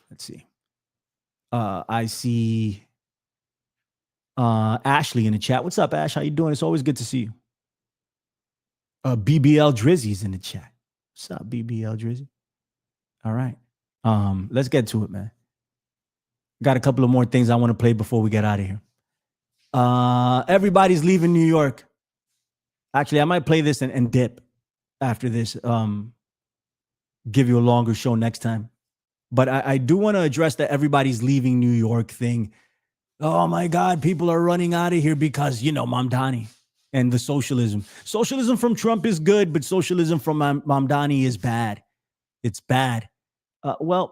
Let's see. I see Ashley in the chat. What's up, Ash? How you doing? It's always good to see you. BBL Drizzy's in the chat. What's up, BBL Drizzy? All right. Let's get to it, man. Got a couple of more things I want to play before we get out of here. Everybody's leaving New York. Actually, I might play this and dip after this. Give you a longer show next time. But I do want to address that everybody's leaving New York thing. Oh my God, people are running out of here because, Mamdani and the socialism. Socialism from Trump is good, but socialism from Mamdani is bad. It's bad. And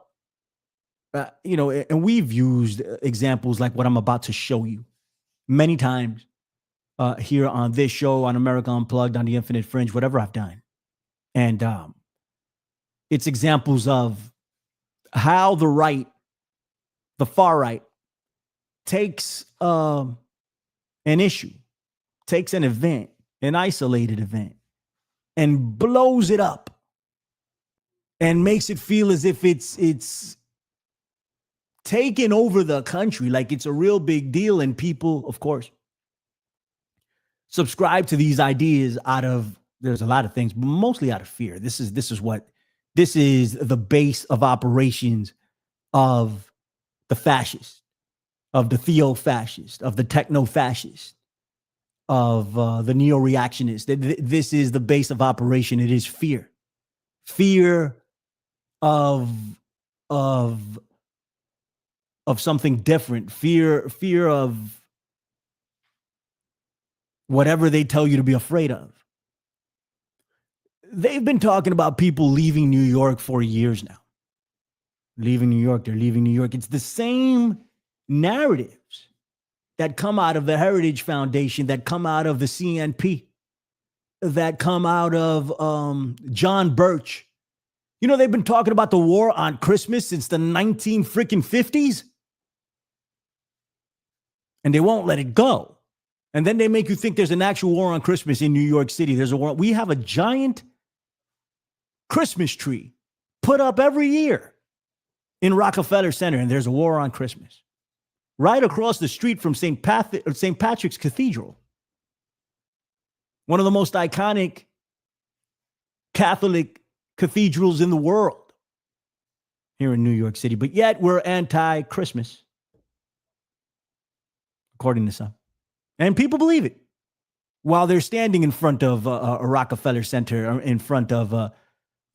we've used examples like what I'm about to show you many times here on this show, on America Unplugged, on the Infinite Fringe, whatever I've done. And it's examples of how the right, the far right, takes an issue, takes an event, an isolated event, and blows it up and makes it feel as if it's taken over the country, like it's a real big deal. And people, of course, subscribe to these ideas there's a lot of things, but mostly out of fear. This is the base of operations of the fascist, of the theo-fascist, of the techno-fascist, of the neo-reactionist. This is the base of operation. It is fear. Fear of something different. Fear of whatever they tell you to be afraid of. They've been talking about people leaving New York for years now. Leaving New York, they're leaving New York. It's the same narratives that come out of the Heritage Foundation, that come out of the CNP, that come out of John Birch. They've been talking about the war on Christmas since the 1950s. And they won't let it go. And then they make you think there's an actual war on Christmas in New York City. There's a war. We have a giant Christmas tree put up every year in Rockefeller Center, and there's a war on Christmas. Right across the street from St. Patrick's Cathedral, one of the most iconic Catholic cathedrals in the world here in New York City. But yet we're anti-Christmas, according to some. And people believe it while they're standing in front of a Rockefeller Center, in front of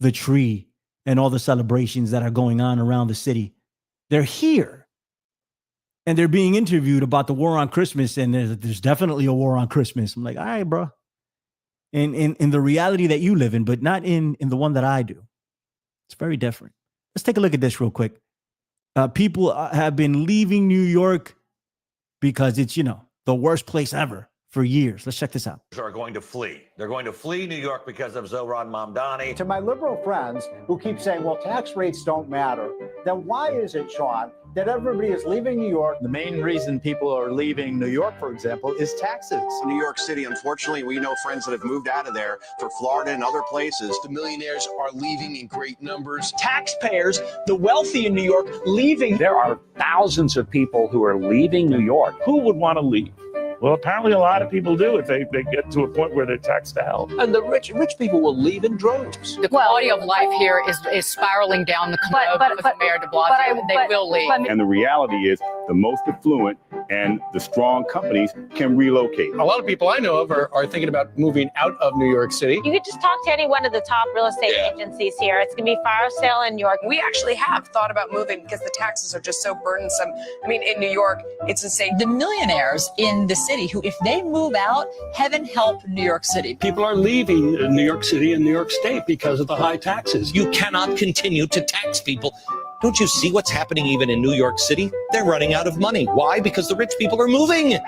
the tree and all the celebrations that are going on around the city. They're here and they're being interviewed about the war on Christmas. And there's definitely a war on Christmas. I'm like, all right, bro. In the reality that you live in, but not in the one that I do. It's very different. Let's take a look at this real quick. People have been leaving New York because it's, the worst place ever for years. Let's check this out. Are going to flee. They're going to flee New York because of Zohran Mamdani. To my liberal friends who keep saying, well, tax rates don't matter, then why is it, Sean, that everybody is leaving New York? The main reason people are leaving New York, for example, is taxes. New York City, unfortunately, we know friends that have moved out of there for Florida and other places. The millionaires are leaving in great numbers. Taxpayers, the wealthy in New York, leaving. There are thousands of people who are leaving New York. Who would want to leave? Well, apparently a lot of people do if they get to a point where they're taxed to hell. And the rich people will leave in droves. The quality of life here is spiraling down the curve with Mayor de Blasio. They will leave. And the reality is the most affluent and the strong companies can relocate. A lot of people I know of are thinking about moving out of New York City. You could just talk to any one of the top real estate agencies here. It's going to be fire sale in New York. We actually have thought about moving because the taxes are just so burdensome. I mean, in New York, it's insane. The millionaires in the city who, if they move out, heaven help New York City. People are leaving New York City and New York State because of the high taxes. You cannot continue to tax people. Don't you see what's happening even in New York City? They're running out of money. Why? Because the rich people are moving.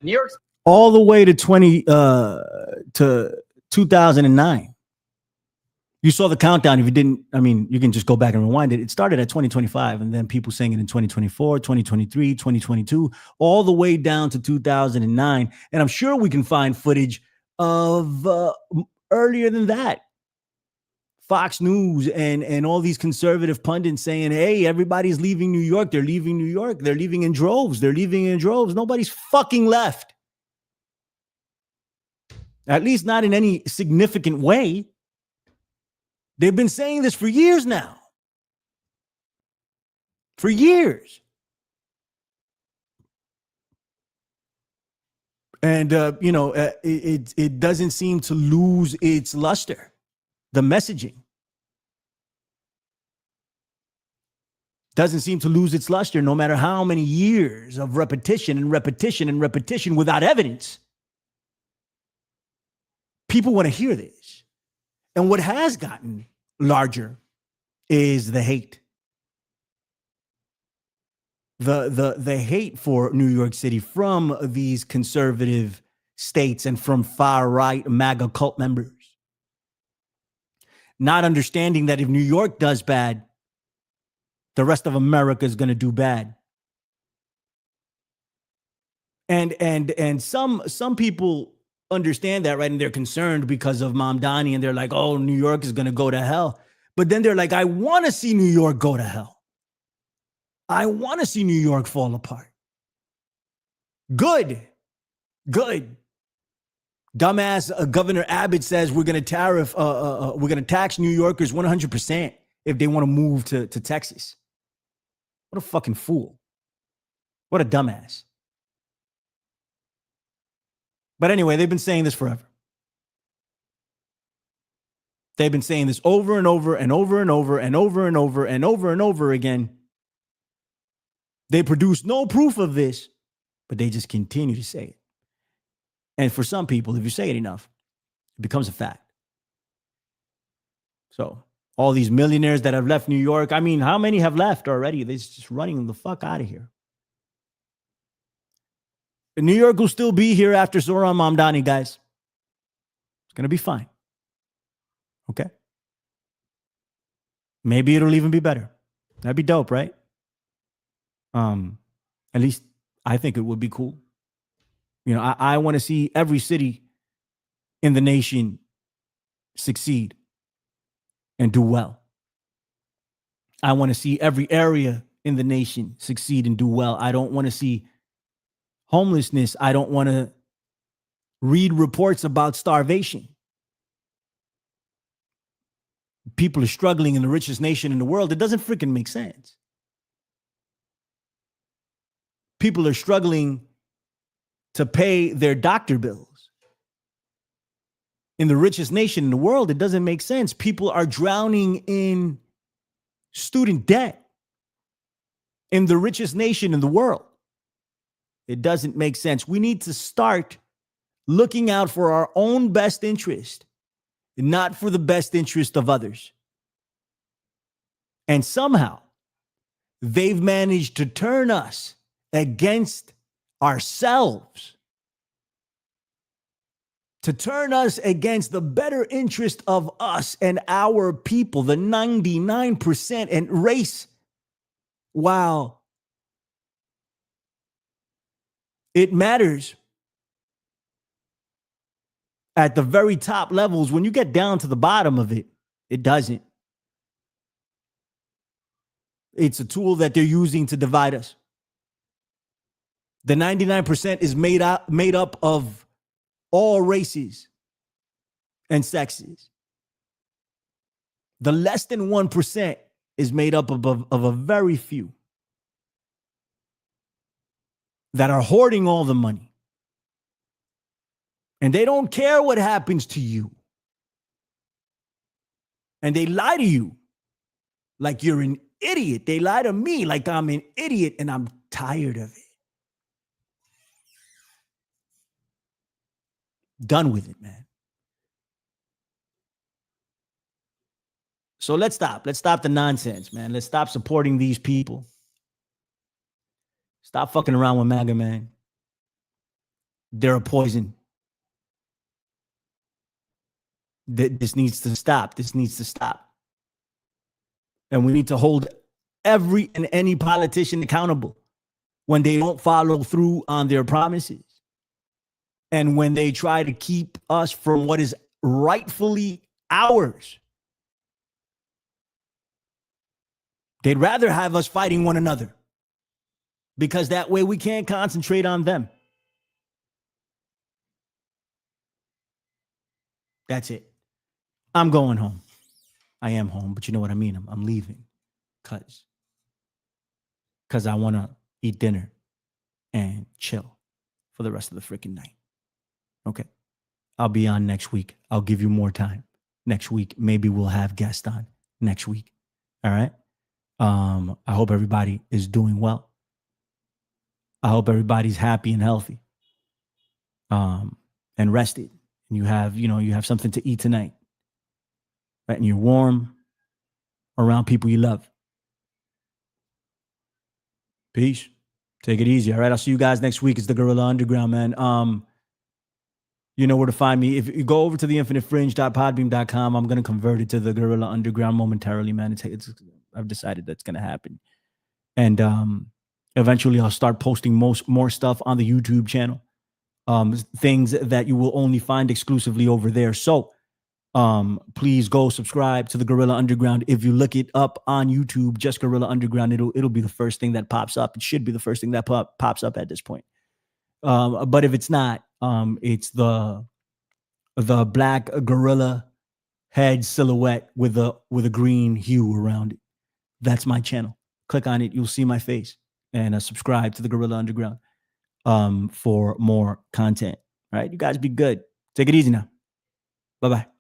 New York all the way to 2009. You saw the countdown. If you didn't, you can just go back and rewind it. It started at 2025, and then people saying it in 2024, 2023, 2022, all the way down to 2009. And I'm sure we can find footage of earlier than that. Fox News and all these conservative pundits saying, hey, everybody's leaving New York. They're leaving New York. They're leaving in droves. They're leaving in droves. Nobody's fucking left. At least not in any significant way. They've been saying this for years now. For years. And, it doesn't seem to lose its luster. The messaging doesn't seem to lose its luster no matter how many years of repetition and repetition and repetition without evidence. People want to hear this. And what has gotten larger is the hate. The hate for New York City from these conservative states and from far-right MAGA cult members. Not understanding that if New York does bad, the rest of America is going to do bad. And some people understand that, right? And they're concerned because of Mamdani, and they're like, oh, New York is going to go to hell. But then they're like, I want to see New York go to hell. I want to see New York fall apart. Good. Dumbass Governor Abbott says we're going to tax New Yorkers 100% if they want to move to Texas. What a fucking fool. What a dumbass. But anyway, they've been saying this forever. They've been saying this over and over and over and over and over and over and over and over again. They produce no proof of this, but they just continue to say it. And for some people, if you say it enough, it becomes a fact. So all these millionaires that have left New York, I mean, how many have left already? They're just running the fuck out of here. And New York will still be here after Zohran Mamdani, guys. It's going to be fine. Okay? Maybe it'll even be better. That'd be dope, right? At least I think it would be cool. You know, I want to see every city in the nation succeed and do well. I want to see every area in the nation succeed and do well. I don't want to see homelessness. I don't want to read reports about starvation. People are struggling in the richest nation in the world. It doesn't freaking make sense. People are struggling to pay their doctor bills. In the richest nation in the world, it doesn't make sense. People are drowning in student debt. In the richest nation in the world, it doesn't make sense. We need to start looking out for our own best interest, not for the best interest of others. And somehow, they've managed to turn us against ourselves, to turn us against the better interest of us and our people, the 99% and race. Wow. It matters at the very top levels. When you get down to the bottom of it, it doesn't. It's a tool that they're using to divide us. The 99% is made up of all races and sexes. The less than 1% is made up of a very few that are hoarding all the money. And they don't care what happens to you. And they lie to you like you're an idiot. They lie to me like I'm an idiot, and I'm tired of it. Done with it, man. So let's stop. Let's stop the nonsense, man. Let's stop supporting these people. Stop fucking around with MAGA, man. They're a poison. This needs to stop. This needs to stop. And we need to hold every and any politician accountable when they don't follow through on their promises. and when they try to keep us from what is rightfully ours. They'd rather have us fighting one another because that way we can't concentrate on them. That's it. I'm going home. I am home, but you know what I mean? I'm leaving because I want to eat dinner and chill for the rest of the freaking night. Okay. I'll be on next week. I'll give you more time next week. Maybe we'll have guests on next week. All right. I hope everybody is doing well. I hope everybody's happy and healthy. And rested. And you have something to eat tonight. Right? And you're warm around people you love. Peace. Take it easy. All right. I'll see you guys next week. It's the Gorilla Underground, man. You know where to find me. If you go over to theinfinitefringe.podbeam.com, I'm going to convert it to the Gorilla Underground momentarily, man. I've decided that's going to happen. And eventually I'll start posting more stuff on the YouTube channel. Things that you will only find exclusively over there. So please go subscribe to the Gorilla Underground. If you look it up on YouTube, just Gorilla Underground, it'll be the first thing that pops up. It should be the first thing that pops up at this point. But if it's not, it's the black gorilla head silhouette with a green hue around it. That's my channel. Click on it. You'll see my face, and subscribe to the Gorilla Underground for more content. All right. You guys be good. Take it easy now. Bye-bye.